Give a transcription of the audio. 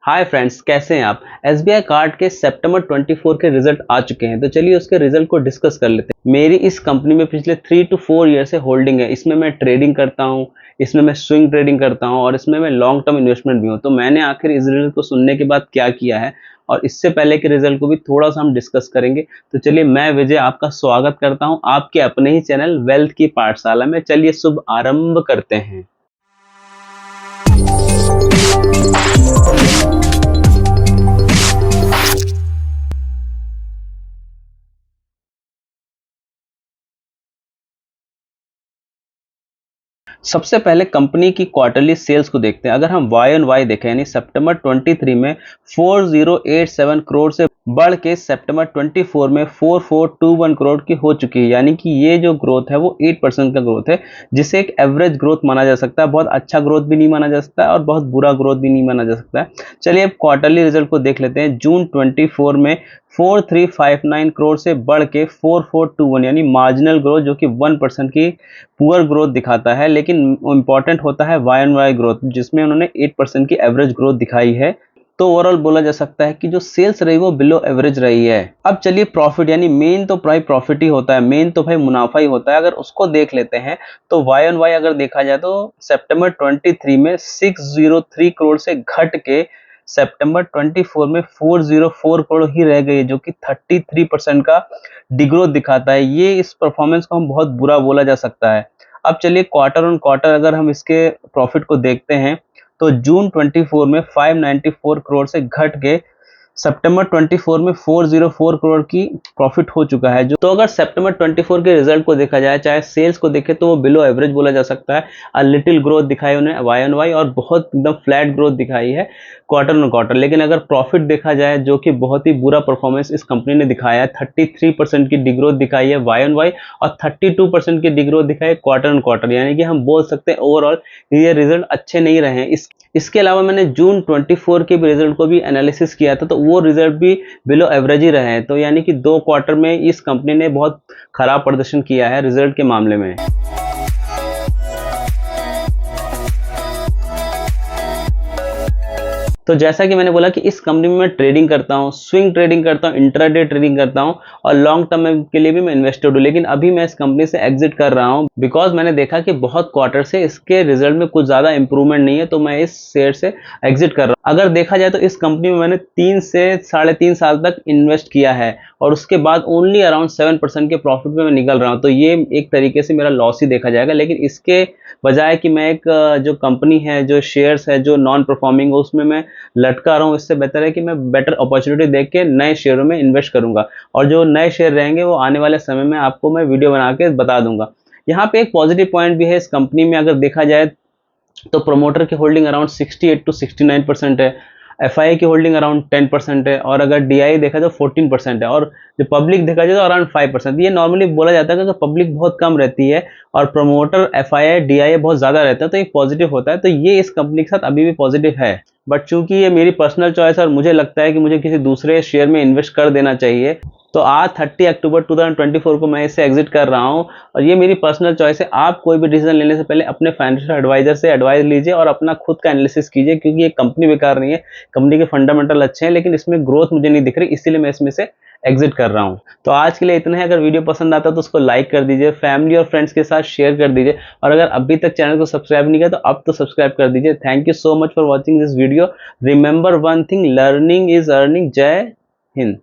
Hi friends, कैसे हैं आप। एसबीआई कार्ड के सितंबर 24 के रिजल्ट आ चुके हैं, तो चलिए उसके रिजल्ट को डिस्कस कर लेते हैं। मेरी इस कंपनी में पिछले 3 to 4 ईयर से होल्डिंग है। इसमें मैं ट्रेडिंग करता हूँ, इसमें मैं स्विंग ट्रेडिंग करता हूँ और इसमें मैं लॉन्ग टर्म इन्वेस्टमेंट भी हूँ। तो मैंने आखिर इस रिजल्ट को सुनने के बाद क्या किया है और इससे पहले के रिजल्ट को भी थोड़ा सा हम डिस्कस करेंगे। तो चलिए, मैं विजय आपका स्वागत करता हूँ आपके अपने ही चैनल वेल्थ की पाठशाला में। चलिए शुभ आरंभ करते हैं। सबसे पहले कंपनी की क्वार्टरली सेल्स को देखते हैं। अगर हम वाई ऑन वाई देखें, यानी सितंबर 23 में 4087 करोड़ से बढ़ के सितंबर 24 में 4421 करोड़ की हो चुकी है। यानी कि ये जो ग्रोथ है वो 8% का ग्रोथ है, जिसे एक एवरेज ग्रोथ माना जा सकता है। बहुत अच्छा ग्रोथ भी नहीं माना जा सकता है और बहुत बुरा ग्रोथ भी नहीं माना जा सकता है। चलिए अब क्वार्टरली रिजल्ट को देख लेते हैं। जून 24 में 4359 करोड़ से बढ़ के 4421, यानी मार्जिनल ग्रोथ, जो कि 1% की पुअर ग्रोथ दिखाता है। लेकिन इंपॉर्टेंट होता है वाई एंड वाई ग्रोथ, जिसमें उन्होंने 8% की एवरेज ग्रोथ दिखाई है। तो ओवरऑल बोला जा सकता है कि जो सेल्स रही वो बिलो एवरेज रही है। अब चलिए प्रॉफिट, यानी मेन तो भाई प्रॉफिट ही होता है, मेन तो भाई मुनाफा ही होता है। अगर उसको देख लेते हैं तो वाई ऑन वाई अगर देखा जाए तो सितंबर 23 में 603 करोड़ से घट के सितंबर 24 में 404 करोड़ ही रह गई, जो कि 33% का डिग्रोथ दिखाता है। ये इस परफॉर्मेंस को हम बहुत बुरा बोला जा सकता है। अब चलिए क्वार्टर ऑन क्वार्टर अगर हम इसके प्रॉफिट को देखते हैं तो जून 24 में 594 करोड़ से घट के सितंबर 24 में 404 करोड़ की प्रॉफिट हो चुका है। जो तो अगर सितंबर 24 के रिजल्ट को देखा जाए, चाहे सेल्स को देखे, तो वो बिलो एवरेज बोला जा सकता है। अ लिटिल ग्रोथ दिखाई उन्हें वाई ऑन वाई और बहुत एकदम फ्लैट ग्रोथ दिखाई है क्वार्टर ऑन क्वार्टर। लेकिन अगर प्रॉफिट देखा जाए, जो कि बहुत ही बुरा परफॉर्मेंस इस कंपनी ने दिखाया है, 33% की डिग्रोथ दिखाई है वाई ऑन वाई और 32% की डिग्रोथ दिखाई है क्वार्टर ऑन क्वार्टर। यानी कि हम बोल सकते हैं ओवरऑल ये रिजल्ट अच्छे नहीं रहे हैं। इसके अलावा मैंने जून 24 के भी रिजल्ट को भी एनालिसिस किया था, तो वो रिजल्ट भी बिलो एवरेज ही रहे हैं। तो यानी कि 2 क्वार्टर में इस कंपनी ने बहुत खराब प्रदर्शन किया है रिजल्ट के मामले में। तो जैसा कि मैंने बोला कि इस कंपनी में मैं ट्रेडिंग करता हूँ, स्विंग ट्रेडिंग करता हूँ, इंट्राडे ट्रेडिंग करता हूँ और लॉन्ग टर्म के लिए भी मैं इन्वेस्टेड हूँ। लेकिन अभी मैं इस कंपनी से एग्जिट कर रहा हूँ बिकॉज मैंने देखा कि बहुत क्वार्टर से इसके रिजल्ट में कुछ ज़्यादा इंप्रूवमेंट नहीं है, तो मैं इस शेयर से एग्जिट कर रहा हूँ। अगर देखा जाए तो इस कंपनी में मैंने 3 से 3.5 साल तक इन्वेस्ट किया है और उसके बाद ओनली अराउंड 7% के प्रॉफिट में मैं निकल रहा हूँ। तो ये एक तरीके से मेरा लॉस ही देखा जाएगा। लेकिन इसके बजाय कि मैं एक जो कंपनी है, जो शेयर्स है जो नॉन परफॉर्मिंग हो, उसमें मैं लटका रहा हूँ, इससे बेहतर है कि मैं बेटर अपॉर्चुनिटी देख के नए शेयरों में इन्वेस्ट करूंगा। और जो नए शेयर रहेंगे वो आने वाले समय में आपको मैं वीडियो बना के बता दूंगा। यहाँ पे एक पॉजिटिव पॉइंट भी है इस कंपनी में। अगर देखा जाए तो प्रोमोटर की होल्डिंग अराउंड 68 to 69% है, एफआईआई की होल्डिंग अराउंड 10% है और अगर डीआई देखा जाए तो 14% है और जो पब्लिक देखा जाए तो अराउंड 5%। ये नॉर्मली बोला जाता है कि पब्लिक बहुत कम रहती है और प्रोमोटर एफआईआई डीआई बहुत ज़्यादा रहता है, तो एक पॉजिटिव होता है। तो ये इस कंपनी के साथ अभी भी पॉजिटिव है। बट चूंकि ये मेरी पर्सनल चॉइस है और मुझे लगता है कि मुझे किसी दूसरे शेयर में इन्वेस्ट कर देना चाहिए, तो आज 30 अक्टूबर 2024 को मैं इससे एग्जिट कर रहा हूं और ये मेरी पर्सनल चॉइस है। आप कोई भी डिसीजन लेने से पहले अपने फाइनेंशियल एडवाइजर से एडवाइस लीजिए और अपना खुद का एनालिसिस कीजिए, क्योंकि ये कंपनी बेकार नहीं है, कंपनी के फंडामेंटल अच्छे हैं, लेकिन इसमें ग्रोथ मुझे नहीं दिख रही, इसीलिए मैं इसमें से एग्जिट कर रहा हूं। तो आज के लिए इतना है। अगर वीडियो पसंद आता है तो उसको लाइक कर दीजिए, फैमिली और फ्रेंड्स के साथ शेयर कर दीजिए और अगर अभी तक चैनल को सब्सक्राइब नहीं किया तो अब तो सब्सक्राइब कर दीजिए। Thank you so much for watching this video. Remember one thing, learning is earning. जय हिंद।